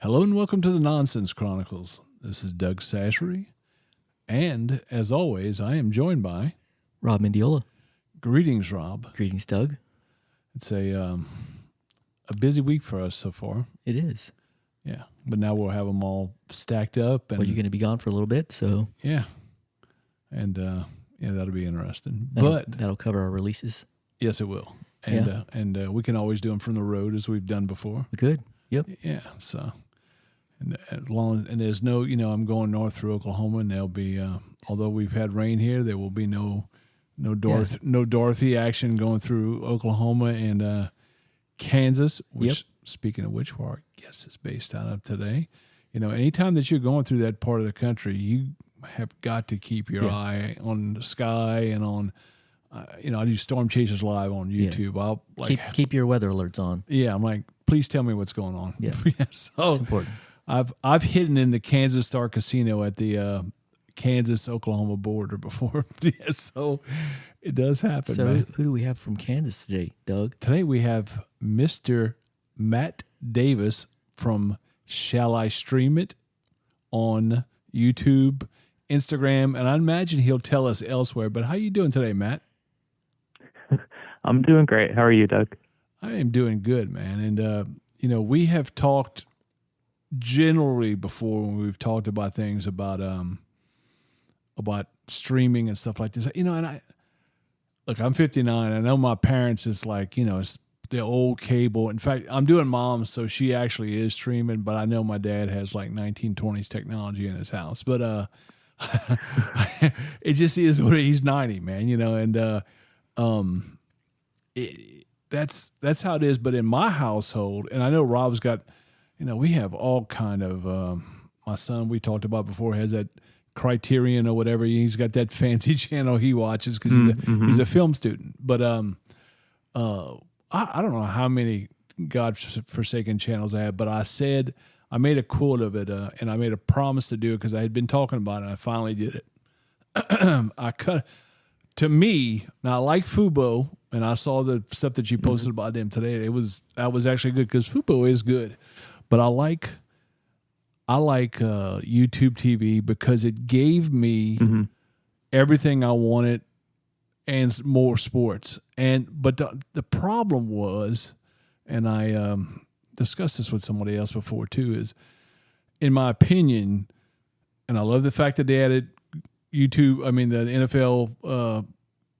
Hello and welcome to the Nonsense Chronicles. This is Doug Sashery, and as always, I am joined by Rob Mendiola. Greetings, Rob. Greetings, Doug. It's a busy week for us so far. It is. Yeah, but now we'll have them all stacked up, and Well, you're going to be gone for a little bit, so yeah, and that'll be interesting. that'll cover our releases. Yes, it will, and we can always do them from the road as we've done before. We could. Yep. Yeah, so. And as long as there's no, I'm going north through Oklahoma, and there'll be, although we've had rain here, there will be no Dorothy action going through Oklahoma and Kansas. Which, speaking of which, where our guest is based out of today, anytime that you're going through that part of the country, you have got to keep your eye on the sky and on, I do Storm Chasers Live on YouTube. I'll keep your weather alerts on. Yeah, I'm like, please tell me what's going on. Yeah, so it's important. I've hidden in the Kansas Star Casino at the Kansas-Oklahoma border before. So it does happen, So man. who do we have from Kansas today, Doug? Today we have Mr. Matt Davis from Shall I Stream It on YouTube, Instagram, and I imagine he'll tell us elsewhere. But how you doing today, Matt? I'm doing great. How are you, Doug? I am doing good, man. And, we have talked generally before when we've talked about things about streaming and stuff like this, and I'm 59. I know my parents, it's like, it's the old cable. In fact, I'm doing mom's, so she actually is streaming, but I know my dad has like 1920s technology in his house, but, it just is what he's 90, man, and, that's how it is. But in my household, and I know Rob's got, we have all kind of, my son, we talked about before, has that Criterion or whatever. He's got that fancy channel he watches because he's a film student. But I don't know how many God-forsaken channels I have, but I made a quote of it, and I made a promise to do it because I had been talking about it, and I finally did it. To me, now I like Fubo, and I saw the stuff that you posted about them today. That was actually good because Fubo is good. But I like YouTube TV because it gave me everything I wanted and more sports. But the problem was, and I discussed this with somebody else before too, is in my opinion, and I love the fact that they added YouTube. I mean the NFL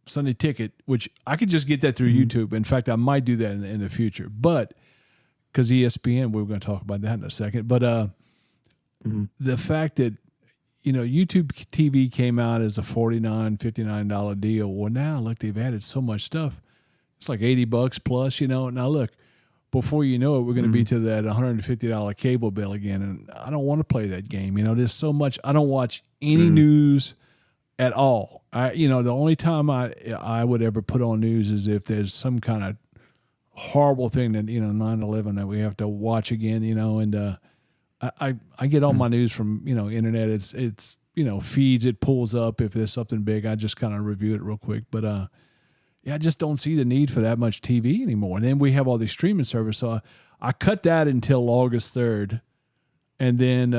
Sunday Ticket, which I could just get that through YouTube. In fact, I might do that in the future, but. Because ESPN, we were going to talk about that in a second. But the fact that, YouTube TV came out as a $49, $59 deal. Well, now, look, they've added so much stuff. It's like $80 plus, Now, look, before you know it, we're going to be to that $150 cable bill again. And I don't want to play that game. There's so much. I don't watch any news at all. The only time I would ever put on news is if there's some kind of horrible thing that 9/11 that we have to watch again, and I get all my news from internet. It's feeds, it pulls up if there's something big. I just kind of review it real quick, but I just don't see the need for that much TV anymore. And then we have all these streaming services, so I cut that until August 3rd, and then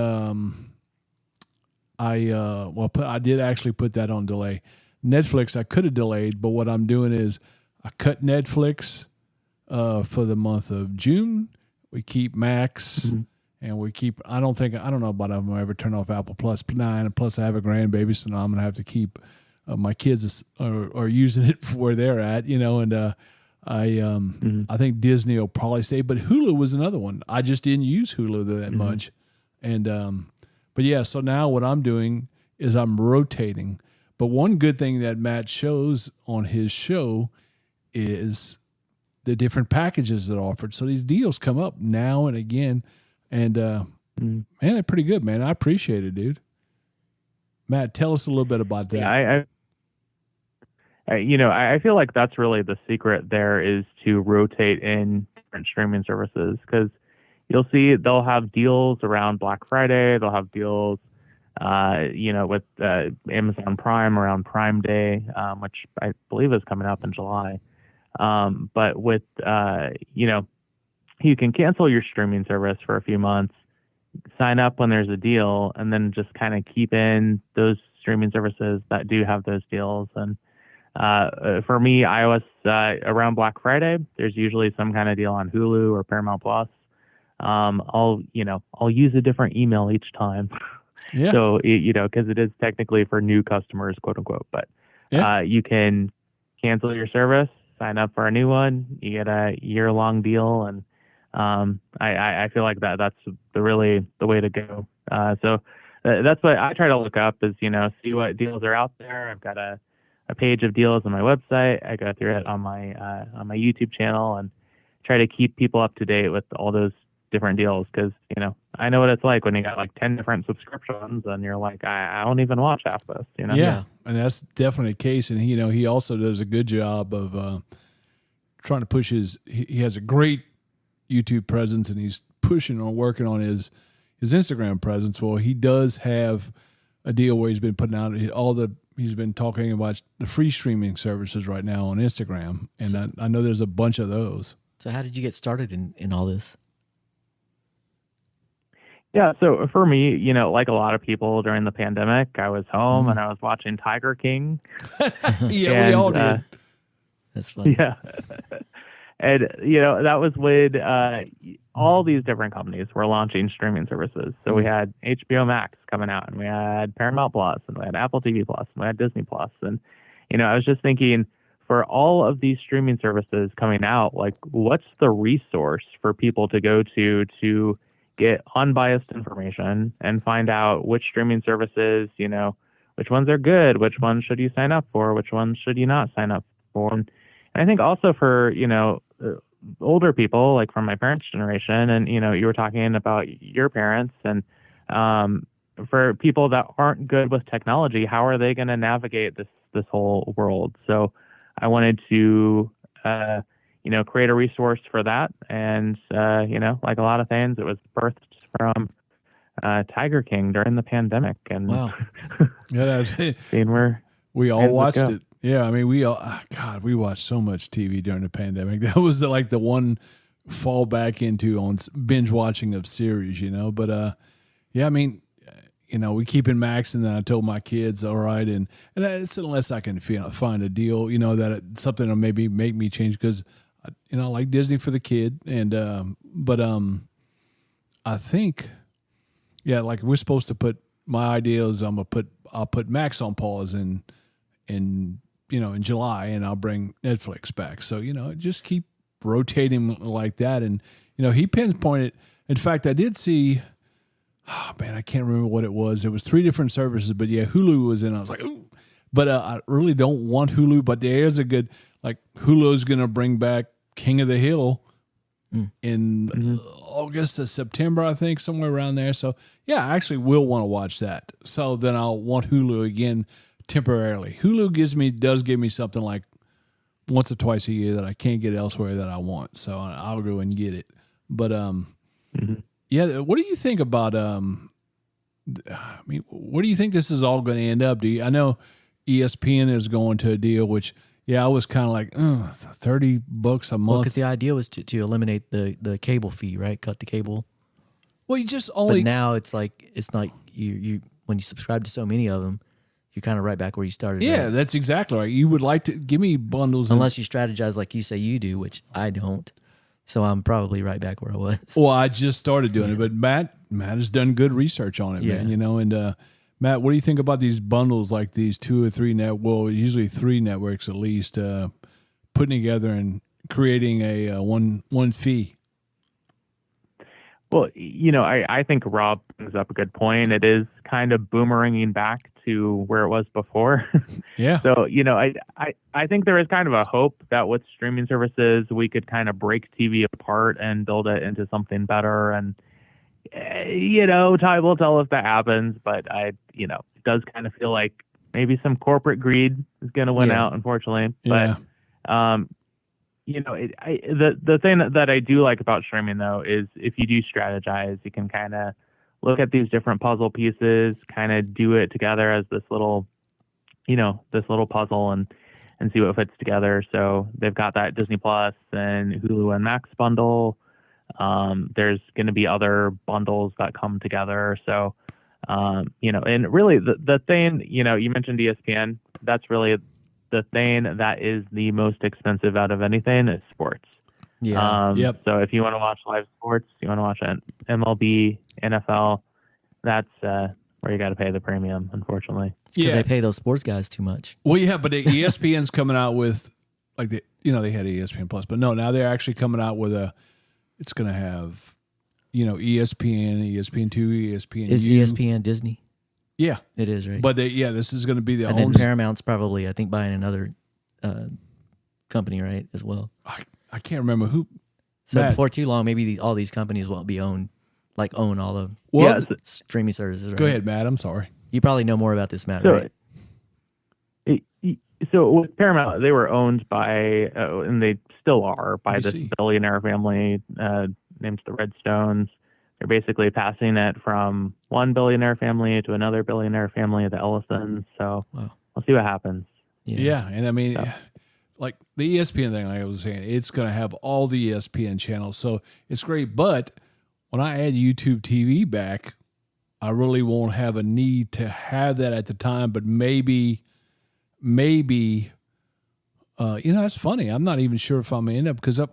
I did actually put that on delay. Netflix I could have delayed, but what I'm doing is I cut Netflix. For the month of June, we keep Max, and we keep. I don't know about if I'll ever turn off Apple Plus 9, and plus I have a grandbaby, so now I'm gonna have to keep my kids are using it for where they're at, And I think Disney will probably stay, but Hulu was another one. I just didn't use Hulu that much, and but yeah. So now what I'm doing is I'm rotating. But one good thing that Matt shows on his show is the different packages that are offered. So these deals come up now and again. And, man, they're pretty good, man. I appreciate it, dude. Matt, tell us a little bit about that. Yeah, I feel like that's really the secret there is to rotate in different streaming services because you'll see they'll have deals around Black Friday. They'll have deals, with Amazon Prime around Prime Day, which I believe is coming up in July. But with, you can cancel your streaming service for a few months sign up when there's a deal, and then just kind of keep in those streaming services that do have those deals. And for me, iOS, around Black Friday, there's usually some kind of deal on Hulu or Paramount Plus. I'll use a different email each time. Yeah. So, because it is technically for new customers, quote unquote, but you can cancel your service, sign up for a new one. You get a year-long deal. And I feel like that's the way to go. So that's what I try to look up is, see what deals are out there. I've got a page of deals on my website. I go through it on my YouTube channel and try to keep people up to date with all those different deals. Cause I know what it's like when you got like 10 different subscriptions and you're like, I don't even watch half this, Yeah. And that's definitely the case. And he also does a good job of, trying to push he has a great YouTube presence, and he's working on his Instagram presence. Well, he does have a deal where he's been putting out he's been talking about the free streaming services right now on Instagram. And I know there's a bunch of those. So how did you get started in all this? Yeah, so for me, like a lot of people during the pandemic, I was home and I was watching Tiger King. Yeah, we all did. That's funny. Yeah. And, that was when all these different companies were launching streaming services. So we had HBO Max coming out, and we had Paramount Plus, and we had Apple TV Plus, and we had Disney Plus. And, I was just thinking, for all of these streaming services coming out, like, what's the resource for people to go to get unbiased information and find out which streaming services, which ones are good, which ones should you sign up for, which ones should you not sign up for. And I think also for, older people, like from my parents' generation, and, you were talking about your parents, and for people that aren't good with technology, how are they going to navigate this whole world? So I wanted to, create a resource for that. And, like a lot of things, it was birthed from Tiger King during the pandemic. And wow. Yeah, seeing where we all watched it. Yeah, I mean, we watched so much TV during the pandemic. That was the one fall back into on binge watching of series, But yeah, I mean, we keep in Max, and then I told my kids, all right, and it's unless I can find a deal, that something will maybe make me change, because I like Disney for the kid, and but I think, yeah, like we're supposed to put my ideas. I'll put Max on pause in July, and I'll bring Netflix back. So, just keep rotating like that. And, he pinpointed, in fact, I did see, oh man, I can't remember what it was. It was 3 different services, but yeah, Hulu was in. I was like, ooh. But I really don't want Hulu, but there's a good, like, Hulu's going to bring back King of the Hill in August to September, I think, somewhere around there. So yeah, I actually will want to watch that. So then I'll want Hulu again temporarily. Hulu does give me something like once or twice a year that I can't get elsewhere that I want. So I'll go and get it. But yeah, what do you think about where do you think this is all going to end up? I know ESPN is going to a deal, which I was kind of like, $30 a month. Because the idea was to eliminate the cable fee, right? Cut the cable. Well, you just only. But now it's like you when you subscribe to so many of them, you're kind of right back where you started. Yeah, right? that's exactly right. You would like to give me bundles, unless you strategize like you say you do, which I don't. So I'm probably right back where I was. Well, I just started doing it, but Matt has done good research on it, man. And Matt, what do you think about these bundles, like these 2 or 3 usually 3 networks at least, putting together and creating a one fee? Well, I think Rob brings up a good point. It is kind of boomeranging back to where it was before. Yeah. So, I think there is kind of a hope that with streaming services, we could kind of break TV apart and build it into something better. And, time will tell if that happens. But it does kind of feel like maybe some corporate greed is going to win out, unfortunately. Yeah. But, the thing that I do like about streaming, though, is if you do strategize, you can kind of look at these different puzzle pieces, kind of do it together as this little puzzle and see what fits together. So they've got that Disney Plus and Hulu and Max bundle. There's going to be other bundles that come together. So, and really the thing, you mentioned ESPN. That's really the thing that is the most expensive out of anything is sports. Yeah. Yep. So if you want to watch live sports, you want to watch an MLB, NFL, that's where you got to pay the premium, unfortunately. Because they pay those sports guys too much. Well, yeah, but the ESPN's coming out with like they had ESPN Plus, but no, now they're actually coming out with it's going to have, ESPN, ESPN2, ESPN. Is ESPN Disney? Yeah, it is, right? But this is going to be the and own. Then Paramount's probably, I think, buying another company, right, as well. I can't remember who. So Matt, before too long, maybe all these companies won't be own all the streaming services. Right? Go ahead, Matt. I'm sorry. You probably know more about this, Matt, right? So with Paramount, they were owned by, and they still are, by this billionaire family named the Redstones. They're basically passing it from one billionaire family to another billionaire family, the Ellisons. So we'll see what happens. Yeah, and I mean, like the ESPN thing, like I was saying, it's going to have all the ESPN channels, so it's great. But when I add YouTube TV back, I really won't have a need to have that at the time. But maybe, it's funny. I'm not even sure if I'm going to end up, because I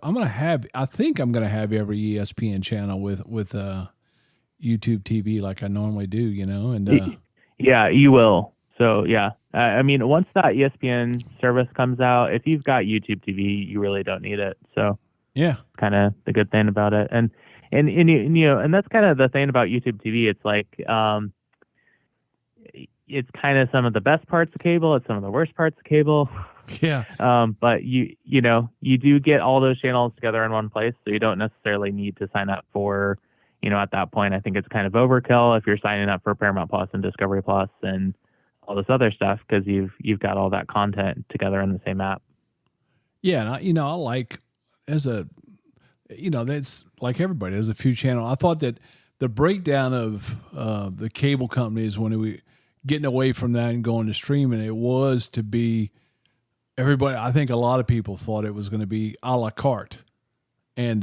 think I'm going to have every ESPN channel with YouTube TV like I normally do, and yeah, you will. So I mean, once that ESPN service comes out, if you've got YouTube TV, you really don't need it. So yeah, kind of the good thing about it. And that's kind of the thing about YouTube TV. It's like, it's kind of some of the best parts of cable. It's some of the worst parts of cable. Yeah. But you do get all those channels together in one place, so you don't necessarily need to sign up for, at that point, I think it's kind of overkill if you're signing up for Paramount Plus and Discovery Plus and all this other stuff, because you've got all that content together in the same app. Yeah, and I like that's like everybody. There's a few channels. I thought that the breakdown of the cable companies when we getting away from that and going to streaming, it was to be everybody. I think a lot of people thought it was going to be a la carte, and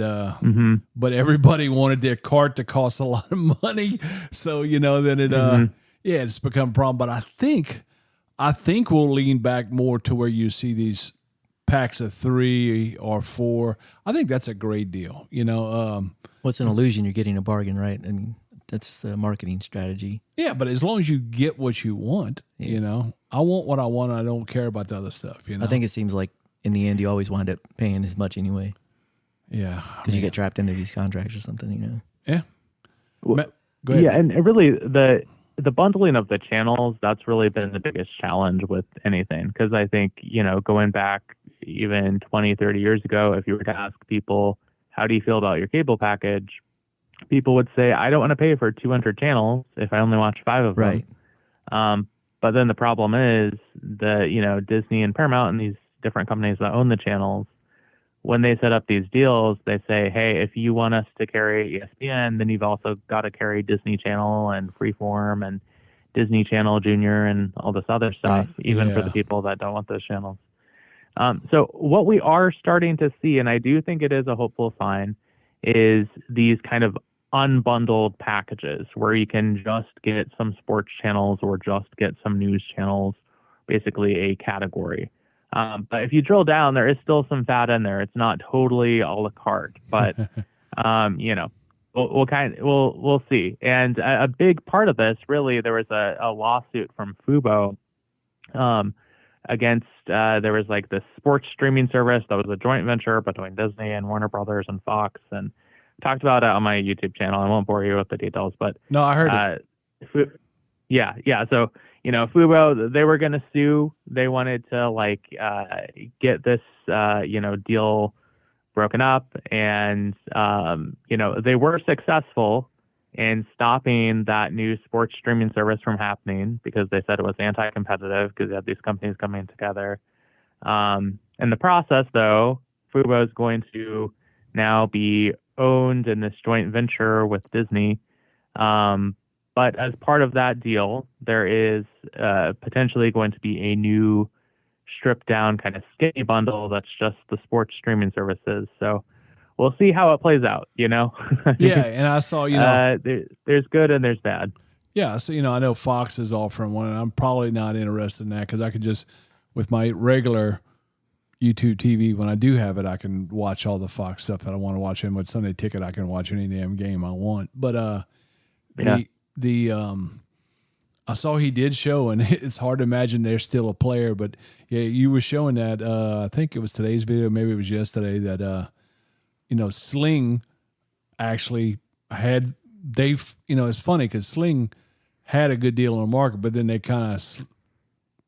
but everybody wanted their cart to cost a lot of money. So then it it's become a problem. But I think we'll lean back more to where you see these packs of 3 or 4. I think that's a great deal. What's an illusion? You're getting a bargain, right? I mean, that's just the marketing strategy. Yeah, but as long as you get what you want, I want what I want. I don't care about the other stuff. I think it seems like in the end you always wind up paying as much anyway. Yeah, because you get trapped into these contracts or something. Yeah. Well, go ahead. Yeah, and really the bundling of the channels, that's really been the biggest challenge with anything. Because I think, going back even 20, 30 years ago, if you were to ask people, how do you feel about your cable package? People would say, I don't want to pay for 200 channels if I only watch 5 of them. Right. But then the problem is Disney and Paramount and these different companies that own the channels, when they set up these deals, they say, hey, if you want us to carry ESPN, then you've also got to carry Disney Channel and Freeform and Disney Channel Junior and all this other stuff, even for the people that don't want those channels. So what we are starting to see, and I do think it is a hopeful sign, is these kind of unbundled packages where you can just get some sports channels or just get some news channels, basically a category. But if you drill down, there is still some fat in there. It's not totally a la carte, but we'll see. And a big part of this, really, there was a lawsuit from Fubo against there was like this sports streaming service that was a joint venture between Disney and Warner Brothers and Fox, and talked about it on my YouTube channel. I won't bore you with the details, but no, I heard it. Yeah. So, Fubo, they were going to sue. They wanted to get this, deal broken up. And, they were successful in stopping that new sports streaming service from happening because they said it was anti-competitive because you had these companies coming together. In the process, though, Fubo is going to now be owned in this joint venture with Disney. But as part of that deal, there is potentially going to be a new stripped down kind of skinny bundle that's just the sports streaming services. So we'll see how it plays out. Yeah, and I saw, there's good and there's bad. Yeah, so I know Fox is offering one, and I'm probably not interested in that because I could just, with my regular YouTube TV, when I do have it, I can watch all the Fox stuff that I want to watch. And with Sunday Ticket, I can watch any damn game I want. But I saw he did show, and it's hard to imagine there's still a player. But yeah, you were showing that. I think it was today's video, maybe it was yesterday. That Sling actually had it's funny because Sling had a good deal on the market, but then they kind of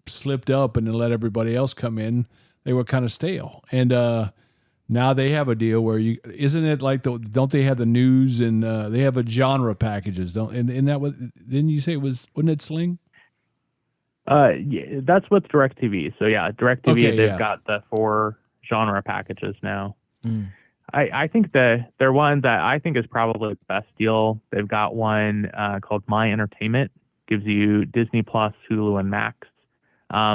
slipped up and then let everybody else come in. They were kind of stale, and now they have a deal where isn't it like don't they have the news and they have a genre packages? Isn't that what? Didn't you say wasn't it Sling? Yeah, that's with DirecTV. So yeah, DirecTV they've got the 4 genre packages now. I think their one that I think is probably the best deal. They've got one called My Entertainment, gives you Disney Plus, Hulu, and Max.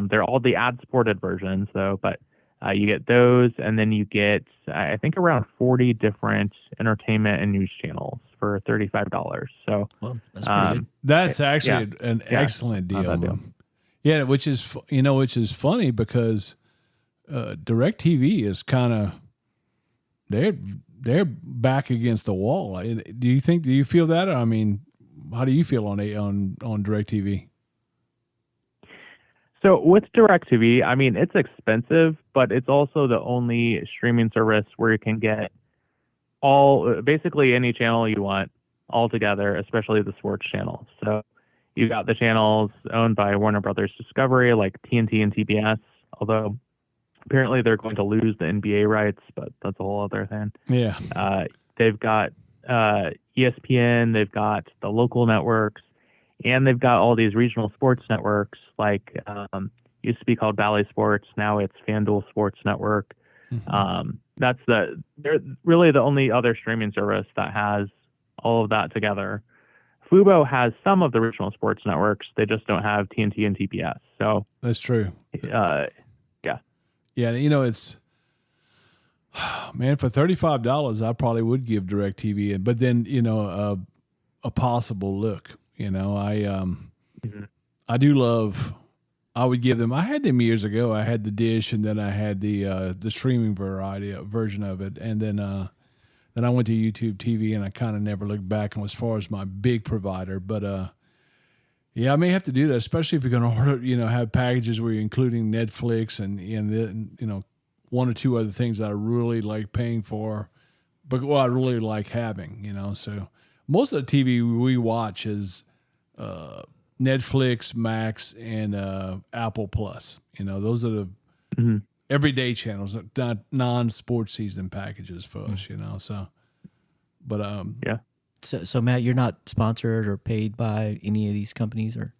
They're all the ad-supported versions, though, but you get those, and then you get, I think, around 40 different entertainment and news channels for $35. So, well, that's pretty good. That's actually an excellent deal. Yeah, which is funny because DirecTV is kind of they're back against the wall. Do you feel that? I mean, how do you feel on DirecTV? So with DirecTV, I mean, it's expensive, but it's also the only streaming service where you can get basically any channel you want all together, especially the sports channels. So you got the channels owned by Warner Brothers Discovery, like TNT and TBS, although apparently they're going to lose the NBA rights, but that's a whole other thing. Yeah. They've got ESPN, they've got the local networks, and they've got all these regional sports networks, like used to be called Bally Sports. Now it's FanDuel Sports Network. Mm-hmm. They're really the only other streaming service that has all of that together. Fubo has some of the regional sports networks. They just don't have TNT and TBS. So that's true. Yeah. Yeah, it's man, for $35, I probably would give DirecTV, but then a possible look. I do love. I would give them. I had them years ago. I had the dish, and then I had the streaming version of it, and then I went to YouTube TV, and I kind of never looked back as far as my big provider. But yeah, I may have to do that, especially if you're going to order. Have packages where you're including Netflix and one or two other things that I really like paying for, but I really like having. So most of the TV we watch is Netflix, Max, and Apple Plus. Those are the everyday channels, not non-sports season packages for us. So, but yeah. So Matt, you're not sponsored or paid by any of these companies or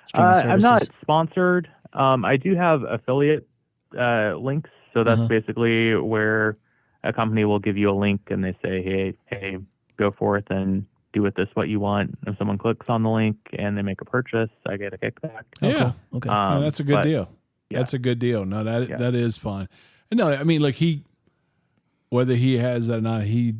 streaming services? I'm not sponsored. I do have affiliate links, so that's basically where a company will give you a link and they say, hey, go forth and do with this what you want. If someone clicks on the link and they make a purchase, I get a kickback. Yeah, okay. No, that's a good deal. Yeah. That's a good deal. No, that is fine. And no, I mean, whether he has that or not, he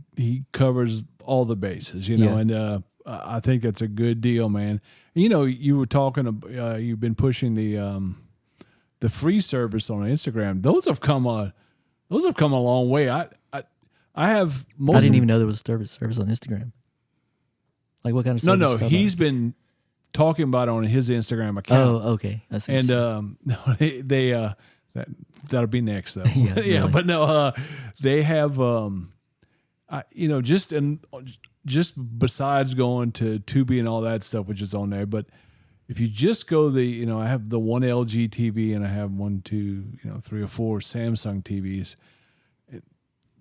covers all the bases, and I think that's a good deal, man. You were talking, you've been pushing the free service on Instagram. Those have come a long way. I have most. I didn't even know there was a service on Instagram. Like what kind of service? No, he's been talking about it on his Instagram account. Oh, okay. I see. And that'll be next though. Yeah, really. But no, they have just besides going to Tubi and all that stuff, which is on there, but if you just go I have the one LG TV and I have 1, 2, 3 or 4 Samsung TVs.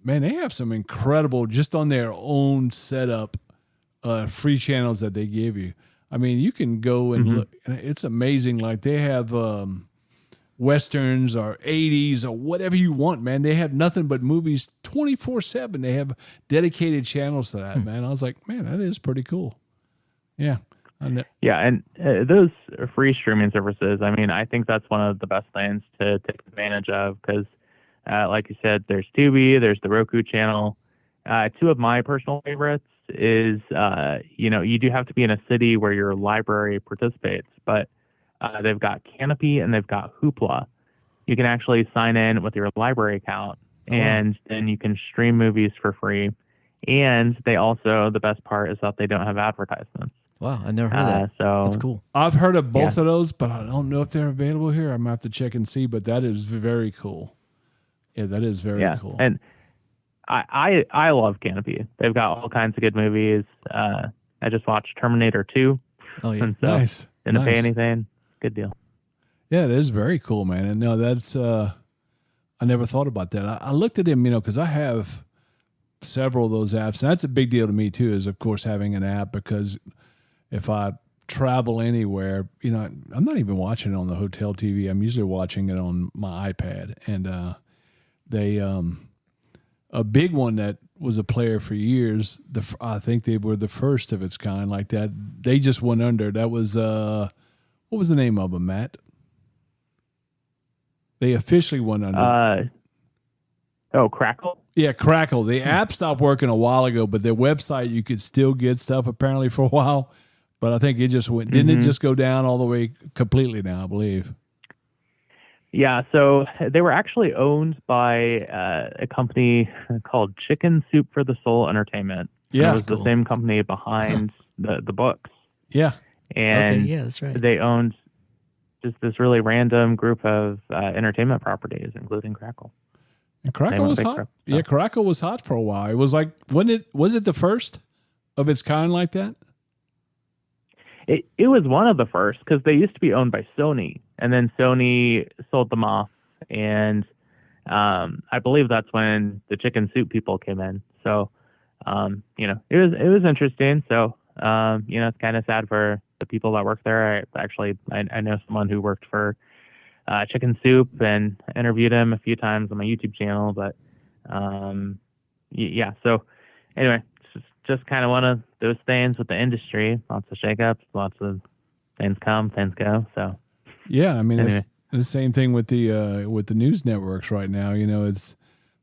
Man, they have some incredible, just on their own setup, free channels that they give you. I mean, you can go and look. It's amazing. Like they have Westerns or 80s or whatever you want, man. They have nothing but movies 24/7. They have dedicated channels to that, man. I was like, man, that is pretty cool. Yeah. Yeah, and those free streaming services, I mean, I think that's one of the best things to take advantage of because Like you said, there's Tubi, there's the Roku channel. Two of my personal favorites is, you do have to be in a city where your library participates, but they've got Canopy and they've got Hoopla. You can actually sign in with your library account, and then you can stream movies for free. And they also, the best part is that they don't have advertisements. Wow, I never heard of that. So that's cool. I've heard of both of those, but I don't know if they're available here. I'm going to have to check and see, but that is very cool. Yeah, that is very cool. And I love Canopy. They've got all kinds of good movies. I just watched Terminator 2. Oh, yeah. And so Nice. Didn't pay anything. Good deal. Yeah, it is very cool, man. And no, that's I never thought about that. I looked at him, because I have several of those apps, and that's a big deal to me too. Is of course having an app, because if I travel anywhere, I'm not even watching it on the hotel TV. I'm usually watching it on my iPad, and they a big one that was a player for years. I think they were the first of its kind like that. They just went under. That was what was the name of them, Matt? They officially went under. Crackle? Yeah, Crackle. The app stopped working a while ago, but their website, you could still get stuff apparently for a while. But I think it just went, didn't it just go down all the way completely now, I believe? Yeah, so they were actually owned by a company called Chicken Soup for the Soul Entertainment. Yeah. It was the same company behind the books. Yeah. And yeah, that's right. They owned just this really random group of entertainment properties, including Crackle. And Crackle was hot. Yeah, Crackle was hot for a while. It was like, was it the first of its kind like that? It was one of the first, because they used to be owned by Sony, and then Sony sold them off, and I believe that's when the Chicken Soup people came in. So, it was interesting. So, it's kind of sad for the people that work there. I know someone who worked for Chicken Soup and interviewed him a few times on my YouTube channel. But yeah. So anyway, it's just kind of one of those things with the industry. Lots of shakeups, lots of things come, things go. So yeah, I mean, anyway. It's the same thing with the news networks right now.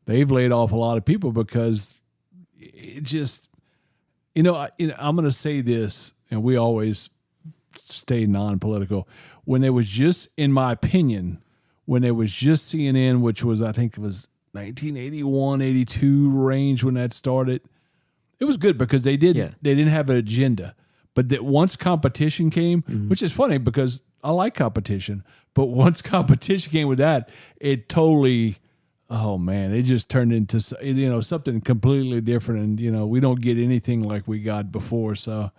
They've laid off a lot of people because it just, I'm going to say this, and we always stay non-political. When it was just, in my opinion, when it was just CNN, which was, I think it was 1981, 82 range when that started, it was good because they didn't have an agenda. But that once competition came, which is funny because I like competition, but once competition came with that, it totally, oh man, it just turned into, something completely different. And, we don't get anything like we got before. So,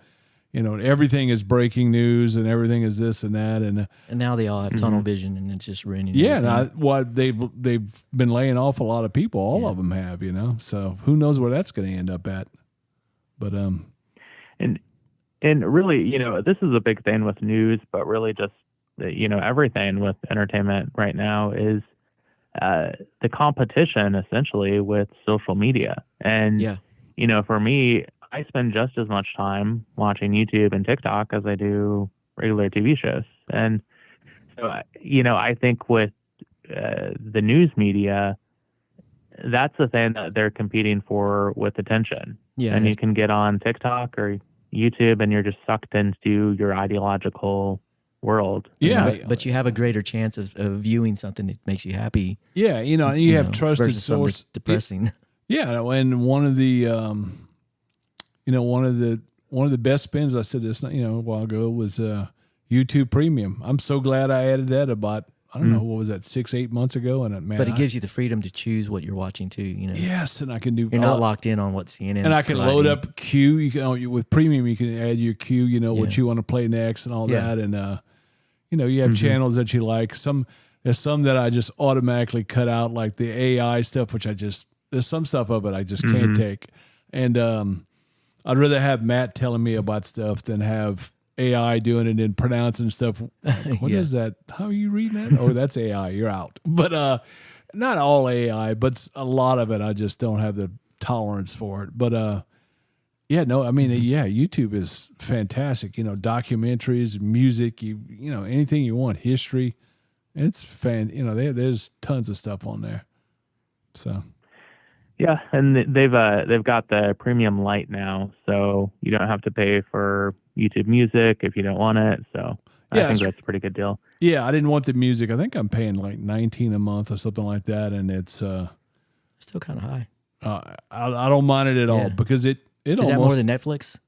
everything is breaking news and everything is this and that. And now they all have tunnel vision and it's just ruining everything. They've been laying off a lot of people. All of them have, so who knows where that's going to end up at. But, and really, this is a big thing with news, but really just, everything with entertainment right now is the competition essentially with social media. And, for me, I spend just as much time watching YouTube and TikTok as I do regular TV shows. And so, I think with the news media, that's the thing that they're competing for with attention. Yeah. And you can get on TikTok or YouTube and you're just sucked into your ideological world. Yeah. But you have a greater chance of viewing something that makes you happy. Yeah. You have trusted source. Depressing. Yeah. And one of the, one of the best spins, I said this, a while ago, was YouTube Premium. I'm so glad I added that about, I don't know, what was that, 6-8 months ago? And but it gives you the freedom to choose what you're watching too. Yes, and I can do. You're not locked in on what CNN. And I can load up queue. You can with Premium, you can add your queue. What you want to play next and all that. And you have channels that you like. There's some that I just automatically cut out, like the AI stuff, which there's some stuff of it I just can't take. And I'd rather have Matt telling me about stuff than have AI doing it and pronouncing stuff. What is that? How are you reading that? Oh, that's AI. You're out. But not all AI, but a lot of it I just don't have the tolerance for it. But YouTube is fantastic. Documentaries, music, anything you want, history. It's there's tons of stuff on there. So Yeah, and they've got the premium light now, so you don't have to pay for YouTube Music if you don't want it. So Yeah, I think that's a pretty good deal. yeah, I didn't want the music. I think I'm paying like $19 a month or something like that, and it's Still kind of high. I don't mind it at all Yeah. because it Is almost that more than Netflix?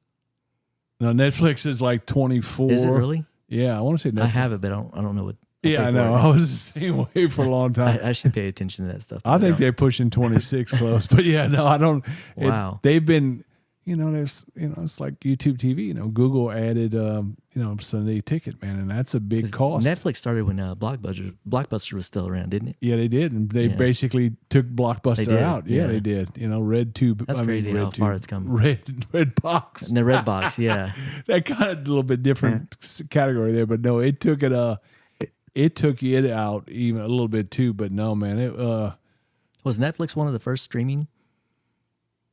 no, Netflix is like 24. Is it really? Yeah, I want to say Netflix. I have it, but I don't know what. Yeah, I know. I was the same way for a long time. I should pay attention to that stuff. I think they're pushing 26 close, but yeah, no, I don't. Wow. They've been, there's, it's like YouTube TV. Google added, Sunday Ticket, man, and that's a big cost. Netflix started when Blockbuster was still around, didn't it? Yeah, they did, and they basically took Blockbuster out. Yeah, they did. Red Tube. That's crazy how far it's come. Red Box. And the Red Box, yeah. That kind of a little bit different category there, but no, it took it. It took it out even a little bit too, but no, man, it. Was Netflix one of the first streaming?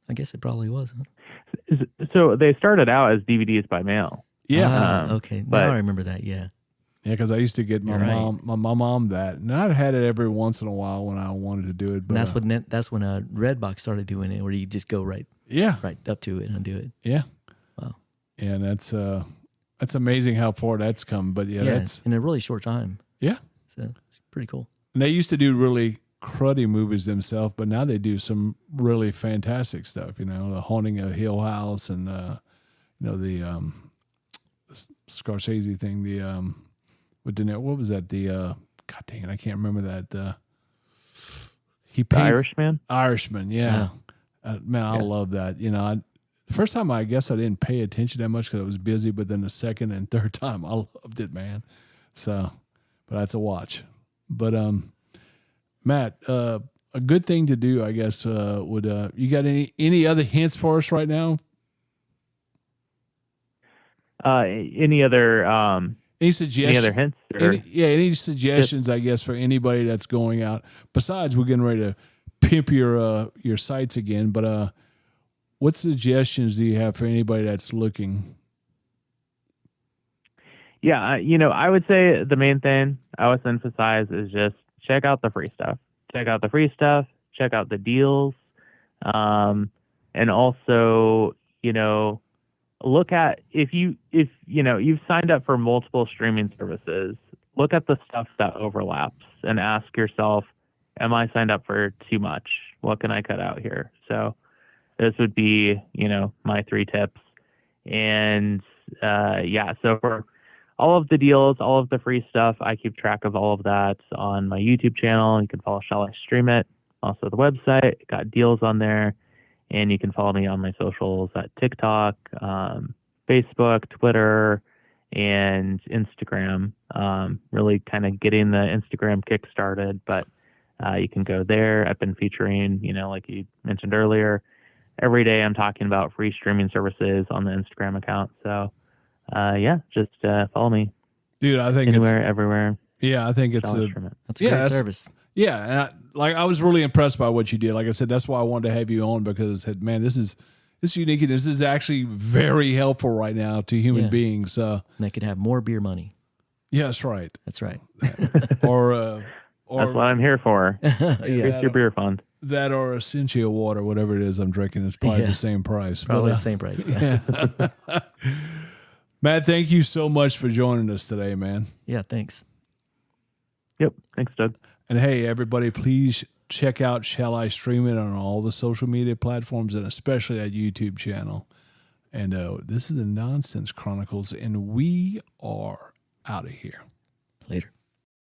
I guess it probably was. Huh? So they started out as DVDs by mail. Yeah. Okay. but- Now I remember that. Yeah. Yeah, because I used to get my You're right. mom that, and I'd had it every once in a while when I wanted to do it. But And that's when Redbox started doing it, where you just go right up to it and do it. yeah, Wow. and that's amazing how far that's come. But yeah, that's in a really short time. yeah. So it's pretty cool. And they used to do really cruddy movies themselves, but now they do some really fantastic stuff. The Haunting of Hill House, and the Scorsese thing. The with De Niro, what was that? The God dang it, I can't remember that. He The paints, Irishman. yeah. Man, I love that. The first time I guess I didn't pay attention that much because I was busy, but then the second and third time I loved it, man. So, but that's a watch. But Matt, a good thing to do, I guess, would you got any other hints for us right now? Any other Any suggestions? any other hints? Or? Any suggestions, I guess, for anybody that's going out? Besides, we're getting ready to pimp your sites again, but what suggestions do you have for anybody that's looking? Yeah, I would say the main thing I always emphasize is just check out the free stuff. Check out the free stuff. Check out the deals, and also, look at if you've signed up for multiple streaming services. Look at the stuff that overlaps and ask yourself, am I signed up for too much? What can I cut out here? So this would be, my 3 tips. And so for all of the deals, all of the free stuff, I keep track of all of that on my YouTube channel. You can follow Shall I Stream It? Also the website, got deals on there. And you can follow me on my socials at TikTok, Facebook, Twitter, and Instagram. Really kind of getting the Instagram kick started, but you can go there. I've been featuring, like you mentioned earlier, every day I'm talking about free streaming services on the Instagram account. So, just follow me. Dude, I think anywhere, everywhere. Yeah, I think it's that's a great service. Yeah, and I was really impressed by what you did. Like I said, that's why I wanted to have you on, because I said, man, this is unique, and this is actually very helpful right now to human beings. And they could have more beer money. Yeah, that's right. That's right. or that's what I'm here for. Increase your beer fund. That or Essentia water, whatever it is I'm drinking, is probably the same price. Probably the same price. Yeah. Matt, thank you so much for joining us today, man. Yeah, thanks. Yep. Thanks, Doug. And hey, everybody, please check out Shall I Stream It on all the social media platforms, and especially that YouTube channel. And this is the Nonsense Chronicles, and we are out of here. Later.